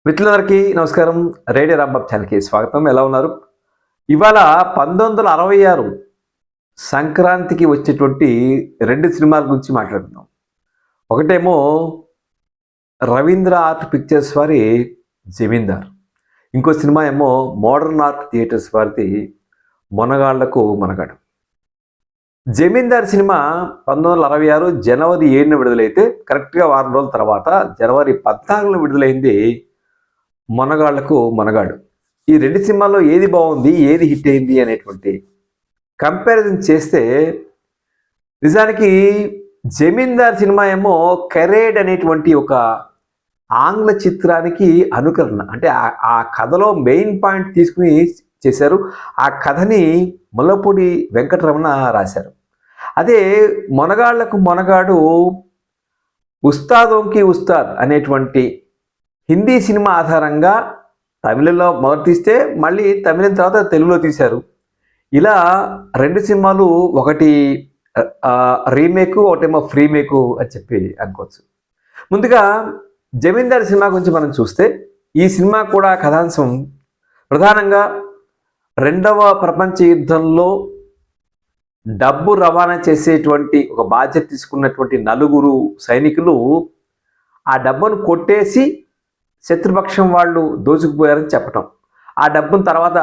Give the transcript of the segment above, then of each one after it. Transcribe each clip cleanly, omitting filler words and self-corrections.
మిత్రులందరికీ నమస్కారం. రేడియో రాంబాబు ఛానల్కి స్వాగతం. ఎలా ఉన్నారు? ఇవాళ 1966 సంక్రాంతికి వచ్చేటువంటి 2 సినిమాల గురించి మాట్లాడుకుందాం. ఒకటేమో రవీంద్ర ఆర్ట్ పిక్చర్స్ వారి 'జమీందార్'. ఇంకో సినిమా ఏమో మోడర్న్ ఆర్ట్ థియేటర్స్ వారిది 'మొనగాళ్లకు మొనగాడు'. 'జమీందార్' సినిమా 1966 జనవరి 7న విడుదలైతే కరెక్ట్గా వారం రోజుల తర్వాత జనవరి 14న విడుదలైంది 'మొనగాళ్లకు మొనగాడు'. ఈ 2 సినిమాల్లో ఏది బాగుంది, ఏది హిట్ అయింది అనేటువంటి కంపారిజన్ చేస్తే నిజానికి 'జమీందార్' సినిమా ఏమో 'కరేడ్' అనేటువంటి ఒక ఆంగ్ల చిత్రానికి అనుకరణ. అంటే ఆ కథలో మెయిన్ పాయింట్ తీసుకుని చేశారు. ఆ కథని ముల్లపూడి వెంకటరమణ రాశారు. అదే 'మొనగాళ్లకు మొనగాడు' ఉస్తాదోంకి ఉస్తాద్ అనేటువంటి హిందీ సినిమా ఆధారంగా తమిళంలో మొదట తీస్తే మళ్ళీ తమిళం తర్వాత తెలుగులో తీశారు. ఇలా 2 సినిమాలు, ఒకటి రీమేకు, ఒకటేమో ఫ్రీమేకు అని చెప్పి అనుకోవచ్చు. ముందుగా 'జమీందార్' సినిమా గురించి మనం చూస్తే ఈ సినిమా కూడా కథాంశం ప్రధానంగా 2వ ప్రపంచ యుద్ధంలో డబ్బు రవాణా చేసేటువంటి ఒక బాధ్యత తీసుకున్నటువంటి 4 సైనికులు ఆ డబ్బును కొట్టేసి శత్రుపక్షం వాళ్ళు దోచుకుపోయారని చెప్పటం, ఆ డబ్బును తర్వాత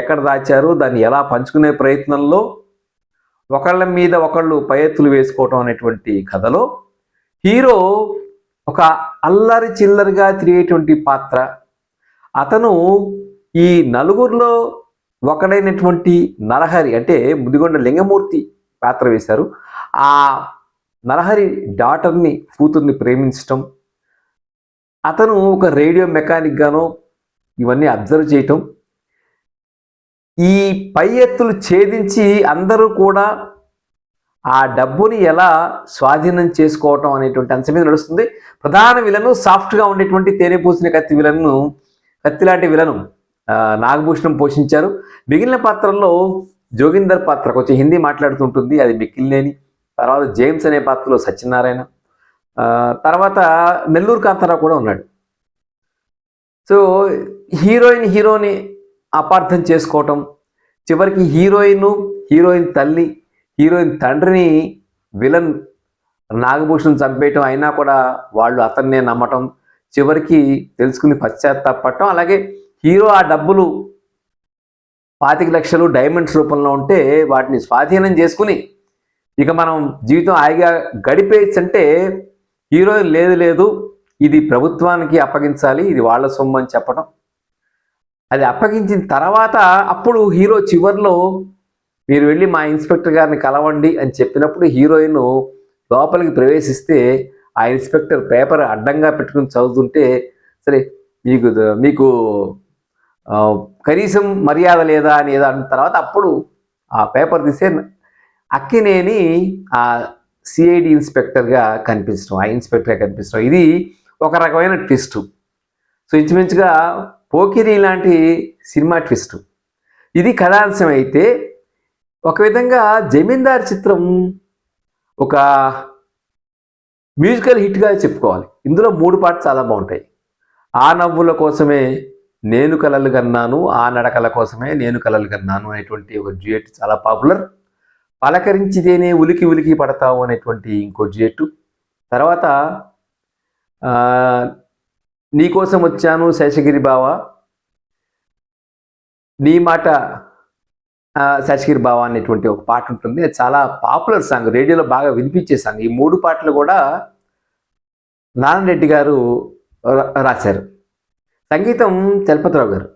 ఎక్కడ దాచారు, దాన్ని ఎలా పంచుకునే ప్రయత్నంలో ఒకళ్ళ మీద ఒకళ్ళు పై ఎత్తులు వేసుకోవటం అనేటువంటి కథలో హీరో ఒక అల్లరి చిల్లరిగా తిరిగేటువంటి పాత్ర. అతను ఈ 4లో ఒకడైనటువంటి నరహరి, అంటే ముదిగొండ లింగమూర్తి పాత్ర వేశారు. ఆ నరహరి డాటర్ని, కూతుర్ని ప్రేమించటం, అతను ఒక రేడియో మెకానిక్ గానో ఇవన్నీ అబ్జర్వ్ చేయటం, ఈ పై ఎత్తులు ఛేదించి అందరూ కూడా ఆ డబ్బుని ఎలా స్వాధీనం చేసుకోవటం అనేటువంటి అంశం మీద నడుస్తుంది. ప్రధాన విలను సాఫ్ట్గా ఉండేటువంటి తేనె పూసిన కత్తి లాంటి విలను నాగభూషణం పోషించారు. మిగిలిన పాత్రల్లో జోగిందర్ పాత్ర కొంచెం హిందీ మాట్లాడుతుంటుంది, అది మిక్కిలినేని. తర్వాత జేమ్స్ అనే పాత్రలో సత్యనారాయణ, తర్వాత నెల్లూరు కాంతారావు కూడా ఉన్నాడు. సో హీరోని అపార్థం చేసుకోవటం, చివరికి హీరోయిన్ తల్లి, హీరోయిన్ తండ్రిని విలన్ నాగభూషణం చంపేయటం, అయినా కూడా వాళ్ళు అతన్నే నమ్మటం, చివరికి తెలుసుకుని పశ్చాత్తాపడటం. అలాగే హీరో ఆ డబ్బులు 25 లక్షలు డైమండ్స్ రూపంలో ఉంటే వాటిని స్వాధీనం చేసుకుని ఇక మనం జీవితం హాయిగా గడిపేయచ్చు అంటే హీరోయిన్ లేదు ఇది ప్రభుత్వానికి అప్పగించాలి, ఇది వాళ్ళ సొమ్ము అని చెప్పడం. అది అప్పగించిన తర్వాత అప్పుడు హీరో చివరిలో మీరు వెళ్ళి మా ఇన్స్పెక్టర్ గారిని కలవండి అని చెప్పినప్పుడు హీరోయిన్ లోపలికి ప్రవేశిస్తే ఆ ఇన్స్పెక్టర్ పేపర్ అడ్డంగా పెట్టుకుని చదువుతుంటే, సరే మీకు కనీసం మర్యాద లేదా అని ఏదో అన్న తర్వాత అప్పుడు ఆ పేపర్ తీసే అక్కినేని ఆ సిఐడి ఇన్స్పెక్టర్గా కనిపించడం, ఆ ఇన్స్పెక్టర్గా కనిపించడం, ఇది ఒక రకమైన ట్విస్టు. సో ఇంచుమించుగా పోకిరి లాంటి సినిమా ట్విస్టు. ఇది కథాంశం అయితే, ఒక విధంగా 'జమీందార్' చిత్రం ఒక మ్యూజికల్ హిట్గా చెప్పుకోవాలి. ఇందులో 3 పాటలు చాలా బాగుంటాయి. ఆ నవ్వుల కోసమే నేను కలలు కన్నాను, ఆ నడకల కోసమే నేను కలలు కన్నాను అనేటువంటి ఒక డ్యూయట్ చాలా పాపులర్. పలకరించితేనే ఉలికి ఉలికి పడతావు అనేటువంటి ఇంకో డ్యూయట్. తర్వాత నీకోసం వచ్చాను శేషగిరి బావ, నీ మాట శేషగిరి బావ అనేటువంటి ఒక పాట ఉంటుంది. అది చాలా పాపులర్ సాంగ్, రేడియోలో బాగా వినిపించే సాంగ్. ఈ 3 పాటలు కూడా నారాయణ రెడ్డి గారు రాశారు. సంగీతం చలపతిరావు గారు.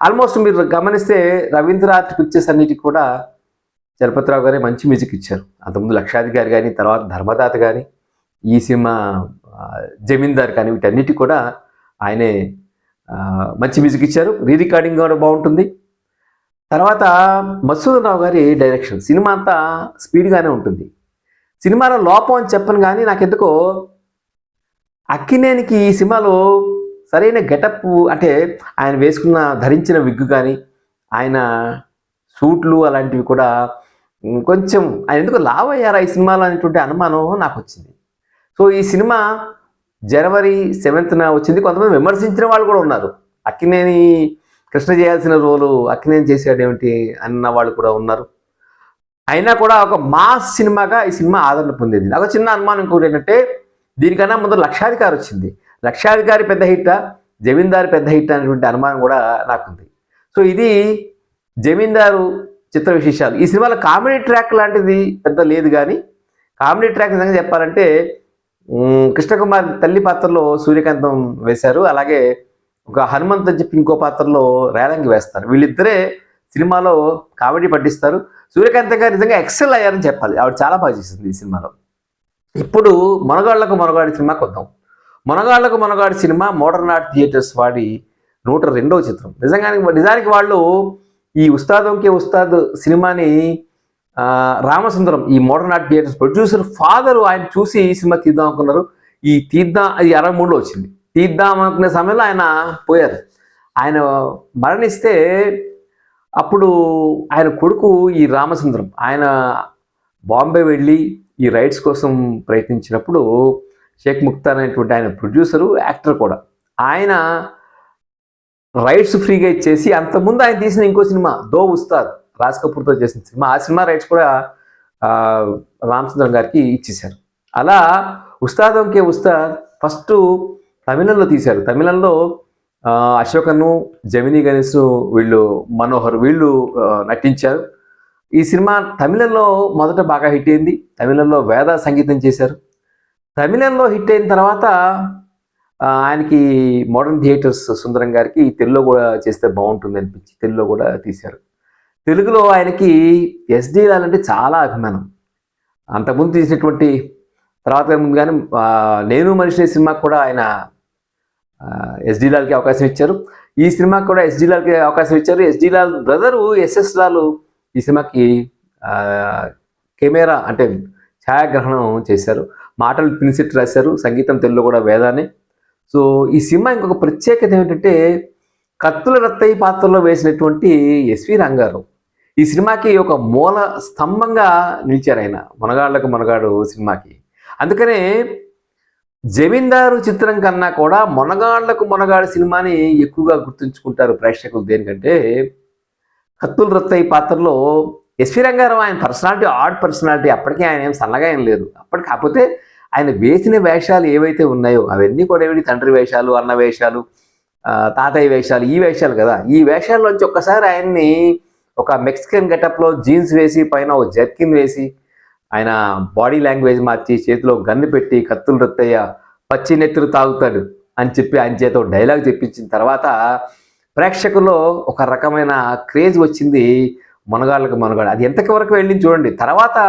ఆల్మోస్ట్ మీరు గమనిస్తే రవీంద్ర ఆర్ట్ పిక్చర్స్ అన్నిటికి కూడా చలపతిరావు గారే మంచి మ్యూజిక్ ఇచ్చారు. అంతకుముందు లక్షాధికారి కానీ, తర్వాత ధర్మదాత కానీ, ఈ సినిమా 'జమీందార్' కానీ, వీటన్నిటి కూడా ఆయనే మంచి మ్యూజిక్ ఇచ్చారు. రికార్డింగ్ కూడా బాగుంటుంది. తర్వాత మసూదన్ రావు గారి డైరెక్షన్. సినిమా అంతా స్పీడ్గానే ఉంటుంది. సినిమాలో లోపం అని చెప్పను కానీ నాకెందుకో అక్కినేనికి ఈ సినిమాలో సరైన గెటప్, అంటే ఆయన ధరించిన విగ్గు కానీ, ఆయన సూట్లు అలాంటివి కూడా కొంచెం ఆయన ఎందుకు లావ్ అయ్యారా ఈ సినిమాలో అనేటువంటి అనుమానం నాకు వచ్చింది. సో ఈ సినిమా జనవరి 7th వచ్చింది. కొంతమంది విమర్శించిన వాళ్ళు కూడా ఉన్నారు. అక్కినేని కృష్ణ చేయాల్సిన రోలు అక్కినేని చేసాడేమిటి అన్న వాళ్ళు కూడా ఉన్నారు. అయినా కూడా ఒక మాస్ సినిమాగా ఈ సినిమా ఆదరణ పొందింది. నాకు చిన్న అనుమానం ఇంకోటి ఏంటంటే, దీనికన్నా ముందు లక్షాధికారి వచ్చింది. లక్షాధికారి పెద్ద హిట్టా, జమీందారు పెద్ద హిట్ అనేటువంటి అనుమానం కూడా నాకుంది. సో ఇది జమీందారు చిత్ర విశేషాలు. ఈ సినిమాలో కామెడీ ట్రాక్ లాంటిది పెద్ద లేదు, కానీ కామెడీ ట్రాక్ నిజంగా చెప్పాలంటే కృష్ణకుమార్ తల్లి పాత్రలో సూర్యకాంతం వేశారు. అలాగే ఒక హనుమంత్ అని చెప్పి ఇంకో పాత్రలో రేలంగి వేస్తారు. వీళ్ళిద్దరే సినిమాలో కామెడీ పట్టిస్తారు. సూర్యకాంత్ గారు నిజంగా ఎక్సెల్ అయ్యారని చెప్పాలి. ఆవిడ చాలా బాగా చేసింది ఈ సినిమాలో. ఇప్పుడు మొనగాళ్లకు మొనగాడి సినిమాకి వద్దాం. మొనగాళ్లకు మొనగాడి సినిమా మోడర్న్ ఆర్ట్ థియేటర్స్ వాడి 102వ చిత్రం. నిజానికి వాళ్ళు ఈ ఉస్తాదంకే ఉస్తాద్ సినిమాని రామసుందరం ఈ modern art theatres producer father ఆయన చూసి ఈ సినిమా తీద్దాం అనుకున్నారు. అది 63లో వచ్చింది. తీద్దాం అనుకునే సమయంలో ఆయన పోయారు. ఆయన మరణిస్తే అప్పుడు ఆయన కొడుకు ఈ రామసుందరం ఆయన బాంబే వెళ్ళి ఈ రైట్స్ కోసం ప్రయత్నించినప్పుడు షేక్ ముక్తార్ అనేటువంటి ఆయన ప్రొడ్యూసరు, యాక్టర్ కూడా, ఆయన రైట్స్ ఫ్రీగా ఇచ్చేసి, అంతకుముందు ఆయన తీసిన ఇంకో సినిమా దో ఉస్తాద్ రాజ్ కపూర్తో చేసిన సినిమా, ఆ సినిమా రైట్స్ కూడా రామచంద్రన్ గారికి ఇచ్చేశారు. అలా ఉస్తాదంకే ఉస్తాద్ ఫస్ట్ తమిళంలో తీశారు. తమిళంలో అశోకను, జమినీ గణేష్, మనోహర్ వీళ్ళు నటించారు. ఈ సినిమా తమిళంలో మొదట బాగా హిట్ అయింది. తమిళంలో వేద సంగీతం చేశారు. తమిళంలో హిట్ అయిన తర్వాత ఆయనకి మోడర్న్ థియేటర్స్ సుందరం గారికి తెలుగులో కూడా చేస్తే బాగుంటుంది అనిపించి తెలుగులో కూడా తీశారు. తెలుగులో ఆయనకి ఎస్డి లాల్ అంటే చాలా అభిమానం. అంతకుముందు తీసినటువంటి తర్వాత ముందు కానీ నేను మనిషి సినిమాకి కూడా ఆయన ఎస్డి లాల్కి అవకాశం ఇచ్చారు. ఈ సినిమాకి కూడా ఎస్డి లాల్కి అవకాశం ఇచ్చారు. SD Lal brother SS Lal ఈ సినిమాకి కెమెరా అంటే ఛాయాగ్రహణం చేశారు. మాటలు పినిసిట్ రాశారు. సంగీతం తెలుగులో కూడా వేదానే. సో ఈ సినిమా ఇంకొక ప్రత్యేకత ఏమిటంటే, కత్తుల రత్తయ్య పాత్రలో వేసినటువంటి ఎస్వి రంగారావు ఈ సినిమాకి ఒక మూల స్తంభంగా నిలిచారు. ఆయన మొనగాళ్లకు మొనగాడు సినిమాకి. అందుకనే జమీందారు చిత్రం కన్నా కూడా మొనగాళ్లకు మొనగాడు సినిమాని ఎక్కువగా గుర్తుంచుకుంటారు ప్రేక్షకులు. దేనికంటే కత్తుల రత్తయ్య పాత్రలో ఎస్వి రంగారావు ఆయన పర్సనాలిటీ ఆడ్ పర్సనాలిటీ. అప్పటికే ఆయన ఏం సన్నగా ఏం లేదు అప్పటికి. కాకపోతే ఆయన వేసిన వేషాలు ఏవైతే ఉన్నాయో అవన్నీ కూడా ఏమిటి, తండ్రి వేషాలు, అన్న వేషాలు, తాతయ్య వేషాలు, ఈ వేషాలు కదా. ఈ వేషాల్లోంచి ఒక్కసారి ఆయన్ని ఒక మెక్సికన్ గెటప్లో జీన్స్ వేసి పైన ఒక జర్కిన్ వేసి ఆయన బాడీ లాంగ్వేజ్ మార్చి చేతిలో గన్ను పెట్టి కత్తుల రత్తయ్య పచ్చి నెత్తురు తాగుతాడు అని చెప్పి ఆయన చేత డైలాగ్ చెప్పించిన తర్వాత ప్రేక్షకుల్లో ఒక రకమైన క్రేజ్ వచ్చింది మొనగాళ్ళకు మొనగాడు. అది ఎంతకి వరకు వెళ్ళింది చూడండి. తర్వాత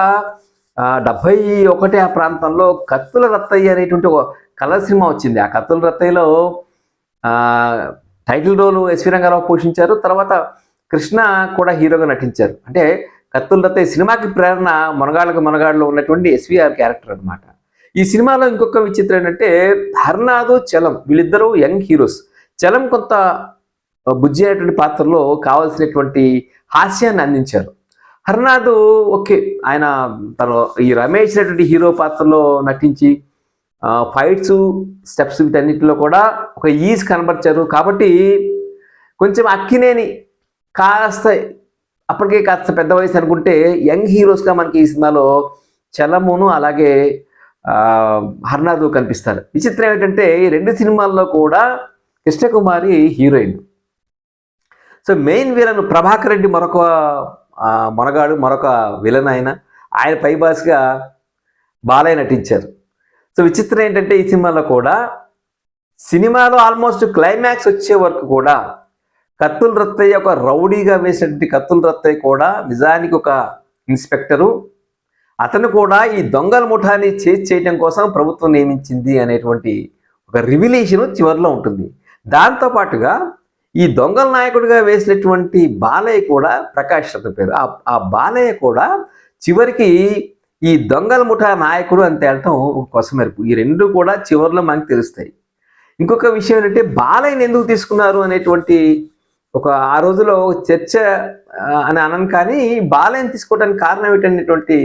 71 ఆ ప్రాంతంలో కత్తుల రత్తయ్య అనేటువంటి ఒక కలర్ సినిమా వచ్చింది. ఆ కత్తుల రత్తయ్యలో టైటిల్ రోలు ఎస్వి రంగారావు పోషించారు. తర్వాత కృష్ణ కూడా హీరోగా నటించారు. అంటే కత్తుల రత్తయ్య సినిమాకి ప్రేరణ మొనగాళ్ళకు మొనగాడులో ఉన్నటువంటి ఎస్విఆర్ క్యారెక్టర్ అనమాట. ఈ సినిమాలో ఇంకొక విచిత్రం ఏంటంటే, హర్నాథ్, చలం వీళ్ళిద్దరూ యంగ్ హీరోస్. చలం కొంత బుజ్జి అనేటువంటి పాత్రలో కావాల్సినటువంటి హాస్యాన్ని అందించారు. హర్నాథ్ ఓకే, ఆయన తను ఈ రమేష్ అనేటువంటి హీరో పాత్రలో నటించి ఫైట్స్, స్టెప్స్ వీటన్నిటిలో కూడా ఒక ఈజ్ కనబరిచారు. కాబట్టి కొంచెం అక్కినేని కాస్త అప్పటికే కాస్త పెద్ద వయసు అనుకుంటే యంగ్ హీరోస్గా మనకి ఈ సినిమాలో చలమును అలాగే హర్నాథ్ కనిపిస్తారు. విచిత్రం ఏంటంటే ఈ రెండు సినిమాల్లో కూడా Krishnakumari heroine. So main villain Prabhakar Reddy మరొక మొనగాడు, మరొక విలన్. ఆయన పైబాస్గా బాలయ్య నటించారు. సో విచిత్రం ఏంటంటే ఈ సినిమాలో ఆల్మోస్ట్ క్లైమాక్స్ వచ్చే వరకు కూడా కత్తుల రత్తయ్య ఒక రౌడీగా వేసినటువంటి కత్తుల రత్తయ్య కూడా నిజానికి ఒక ఇన్స్పెక్టరు. అతను కూడా ఈ దొంగల ముఠాని చేయడం కోసం ప్రభుత్వం నియమించింది అనేటువంటి ఒక రివిలేషన్ చివరిలో ఉంటుంది. దాంతోపాటుగా ఈ దొంగల నాయకుడిగా వేసినటువంటి బాలయ్య కూడా, ప్రకాష్ రత్న పేరు, ఆ బాలయ్య కూడా చివరికి ఈ దొంగల ముఠా నాయకుడు అని తేలటం ఒక కొసమెరుపు. ఈ రెండు కూడా చివరిలో మనకు తెలుస్తాయి. ఇంకొక విషయం ఏంటంటే బాలయ్యని ఎందుకు తీసుకున్నారు అనేటువంటి ఒక ఆ రోజులో చర్చ అని అనను, కానీ బాలయ్యని తీసుకోవడానికి కారణం ఏంటనేటువంటి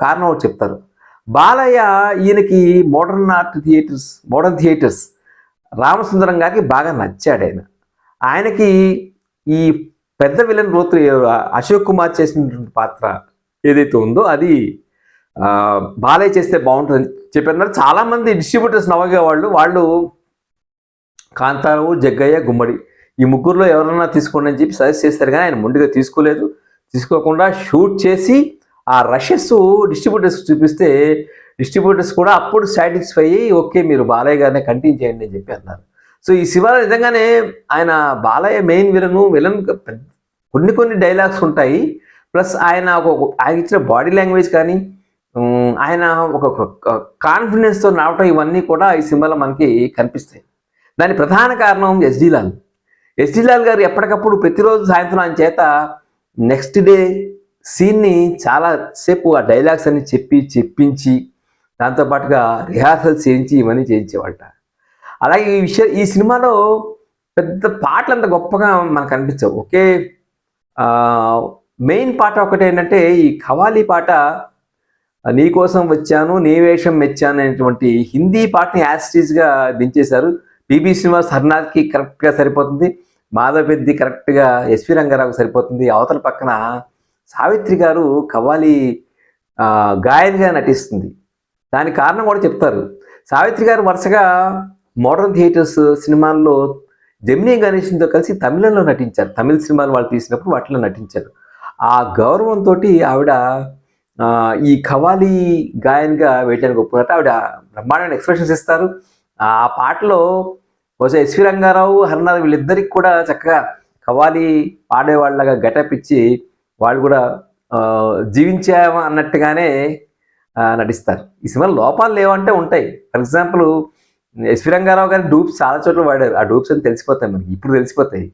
కారణం ఒకటి చెప్తారు. బాలయ్య ఈయనకి మోడర్న్ థియేటర్స్ రామసుందరం గారికి బాగా నచ్చాడు. ఆయనకి ఈ పెద్ద విలన్ రోల్ అశోక్ కుమార్ చేసినటువంటి పాత్ర ఏదైతే ఉందో అది బాలయ్య చేస్తే బాగుంటుందని చెప్పారు. చాలామంది డిస్ట్రిబ్యూటర్స్ వాళ్ళు కాంతారావు, జగ్గయ్య, గుమ్మడి ఈ ముగ్గురులో ఎవరన్నా తీసుకోండి అని చెప్పి సజెస్ట్ చేస్తారు, కానీ ఆయన ముందుగా తీసుకోకుండా షూట్ చేసి ఆ రషెస్ డిస్ట్రిబ్యూటర్స్ చూపిస్తే డిస్ట్రిబ్యూటర్స్ కూడా అప్పుడు సాటిస్ఫై అయ్యి ఓకే మీరు బాలయ్య గారిని కంటిన్యూ చేయండి అని చెప్పి అన్నారు. సో ఈ శివ నిజంగానే ఆయన బాలయ్య మెయిన్ విలన్ కొన్ని డైలాగ్స్ ఉంటాయి, ప్లస్ ఆయన ఇచ్చిన బాడీ లాంగ్వేజ్ కానీ ఆయన ఒక కాన్ఫిడెన్స్తో రావటం ఇవన్నీ కూడా ఈ సినిమాలో మనకి కనిపిస్తాయి. దాని ప్రధాన కారణం ఎస్డి లాల్ గారు ఎప్పటికప్పుడు ప్రతిరోజు సాయంత్రం ఆయన చేత నెక్స్ట్ డే సీన్ని చాలా సేపు ఆ డైలాగ్స్ అన్ని చెప్పించి దాంతోపాటుగా రిహార్సల్స్ చేయించి ఇవన్నీ చేయించేవాళ్ళ. అలాగే ఈ సినిమాలో పెద్ద పాటలు అంత గొప్పగా మనకు అనిపించవు. ఓకే, మెయిన్ పాట ఒకటి ఏంటంటే ఈ ఖవాలీ పాట, నీ కోసం వచ్చాను నీ వేషం మెచ్చాను అనేటువంటి హిందీ పాటని యాస్టీజ్గా దించేశారు. పిబి శ్రీనివాస్ హర్నాథ్కి కరెక్ట్గా సరిపోతుంది, మాధవపెద్ది కరెక్ట్గా ఎస్వి రంగారావుకి సరిపోతుంది. అవతల పక్కన సావిత్రి గారు ఖవాలీ గాయనిగా నటిస్తుంది. దానికి కారణం కూడా చెప్తారు. సావిత్రి గారు వరుసగా మోడర్న్ థియేటర్స్ సినిమాల్లో జెమినీ గణేషన్తో కలిసి తమిళంలో నటించారు. తమిళ సినిమాలు వాళ్ళు తీసినప్పుడు వాటిలో నటించారు. ఆ గౌరవంతో ఆవిడ ఈ ఖవాలీ గాయన్గా వేయడానికి ఒప్పుకున్నట్టు ఆవిడ బ్రహ్మాండమైన ఎక్స్ప్రెషన్స్ ఇస్తారు. ఆ పాటలో బహుశా ఎస్వి రంగారావు, హరినాథ్ వీళ్ళిద్దరికి కూడా చక్కగా ఖవాలీ పాడేవాళ్ళగా గెటప్ ఇచ్చి వాళ్ళు కూడా జీవించామా అన్నట్టుగానే నటిస్తారు. ఈ సినిమాలో లోపాలు లేవంటే ఉంటాయి. ఫర్ ఎగ్జాంపుల్ ఎస్వి రంగారావు గారి డూప్స్ చాలా చోట్ల వాడారు. ఆ డూప్స్ అని తెలిసిపోతాయి మనకి, ఇప్పుడు తెలిసిపోతాయి.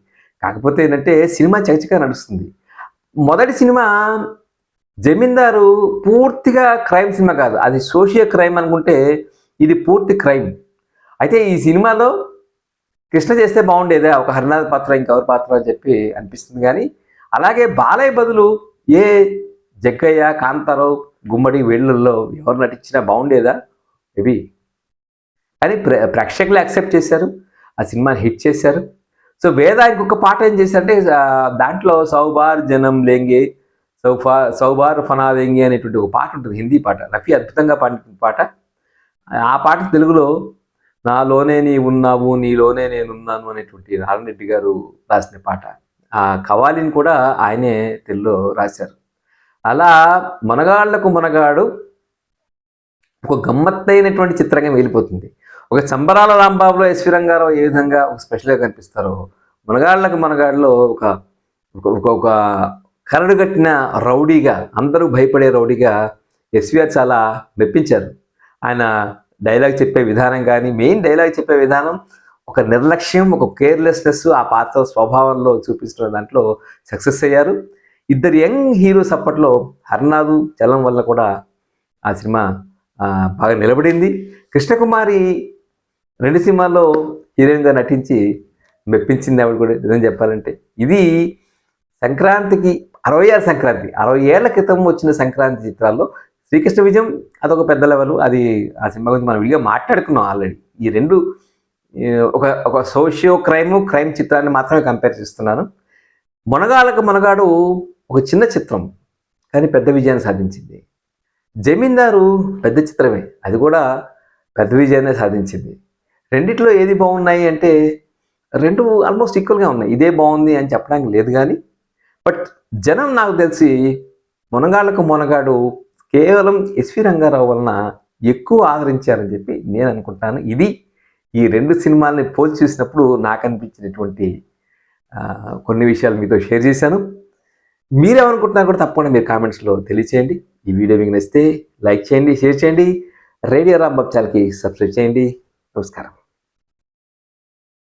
కాకపోతే ఏంటంటే సినిమా చకచకా నడుస్తుంది. మొదటి సినిమా జమీందారు పూర్తిగా క్రైమ్ సినిమా కాదు, అది సోషియల్ క్రైమ్ అనుకుంటే ఇది పూర్తి క్రైమ్. అయితే ఈ సినిమాలో కృష్ణ చేస్తే బాగుండేదే, ఒక హరినాథ్ పాత్ర ఇంకెవరి పాత్ర అని చెప్పి అనిపిస్తుంది. కానీ అలాగే బాలయ్య బదులు జగ్గయ్య, కాంతారావు, గుమ్మడి వీళ్ళల్లో ఎవరు నటించినా బాగుండేదా ఇవి. కానీ ప్రేక్షకులు యాక్సెప్ట్ చేశారు, ఆ సినిమాని హిట్ చేశారు. సో వేదానికి ఒక పాట ఏం చేశారంటే దాంట్లో సౌబార్ జనం లేంగే సౌబార్ ఫనాదేంగే అనేటువంటి ఒక పాట ఉంటుంది, హిందీ పాట. రఫీ అద్భుతంగా పాడిన పాట. ఆ పాట తెలుగులో నాలోనే నీ ఉన్నావు నీలోనే నేనున్నాను అనేటువంటి నారాయణ రెడ్డి గారు రాసిన పాట. ఆ ఖవాలీని కూడా ఆయనే తెలుగులో రాశారు. అలా మనగాళ్లకు మనగాడు ఒక గమ్మత్తైనటువంటి చిత్రంగా మిగిలిపోతుంది. ఒక సంబరాల రాంబాబులో ఎస్వి రంగారావు ఏ విధంగా ఒక స్పెషల్గా కనిపిస్తారో మనగాళ్లకు మనగాడిలో ఒక కరడుగట్టిన రౌడీగా, అందరూ భయపడే రౌడీగా ఎస్విఆర్ చాలా మెప్పించారు. ఆయన డైలాగ్ చెప్పే విధానం కానీ, మెయిన్ డైలాగ్ చెప్పే విధానం, ఒక నిర్లక్ష్యం, ఒక కేర్లెస్నెస్ ఆ పాత్ర స్వభావంలో చూపిస్తున్న దాంట్లో సక్సెస్ అయ్యారు. ఇద్దరు యంగ్ హీరోస్ అప్పట్లో హర్నాథు చలం వల్ల కూడా ఆ సినిమా బాగా నిలబడింది. కృష్ణకుమారి 2 సినిమాల్లో హీరోయిన్గా నటించి మెప్పించింది ఆవిడ కూడా నిజం చెప్పాలంటే. ఇది సంక్రాంతికి 60 ఏళ్ల క్రితం వచ్చిన సంక్రాంతి చిత్రాల్లో శ్రీకృష్ణ విజయం అదొక పెద్ద లెవెల్. అది ఆ సినిమా గురించి మనం విడిగా మాట్లాడుకున్నాం ఆల్రెడీ. ఈ రెండు ఒక సోషియో క్రైమ్ చిత్రాన్ని మాత్రమే కంపేర్ చేస్తున్నాను. మొనగాళ్ళకు మనగాడు ఒక చిన్న చిత్రం కానీ పెద్ద విజయాన్ని సాధించింది. జమీందారు పెద్ద చిత్రమే, అది కూడా పెద్ద విజయాన్ని సాధించింది. రెండిట్లో ఏది బాగున్నాయి అంటే రెండు ఆల్మోస్ట్ ఈక్వల్గా ఉన్నాయి. ఇదే బాగుంది అని చెప్పడానికి లేదు, కానీ బట్ జనం నాకు తెలిసి మొనగాళ్ళకు మొనగాడు కేవలం ఎస్వి రంగారావు వలన ఎక్కువ ఆదరించారని చెప్పి నేను అనుకుంటాను. ఇది ఈ 2 సినిమాలని పోల్చి చూసినప్పుడు నాకు అనిపించినటువంటి కొన్ని విషయాలు మీతో షేర్ చేశాను. మీరేమనుకుంటున్నారు కూడా తప్పకుండా మీరు కామెంట్స్లో తెలియచేయండి. ఈ వీడియో మీకు నచ్చితే లైక్ చేయండి, షేర్ చేయండి. రేడియో రాంబాబు ఛానల్కి సబ్స్క్రైబ్ చేయండి. నమస్కారం.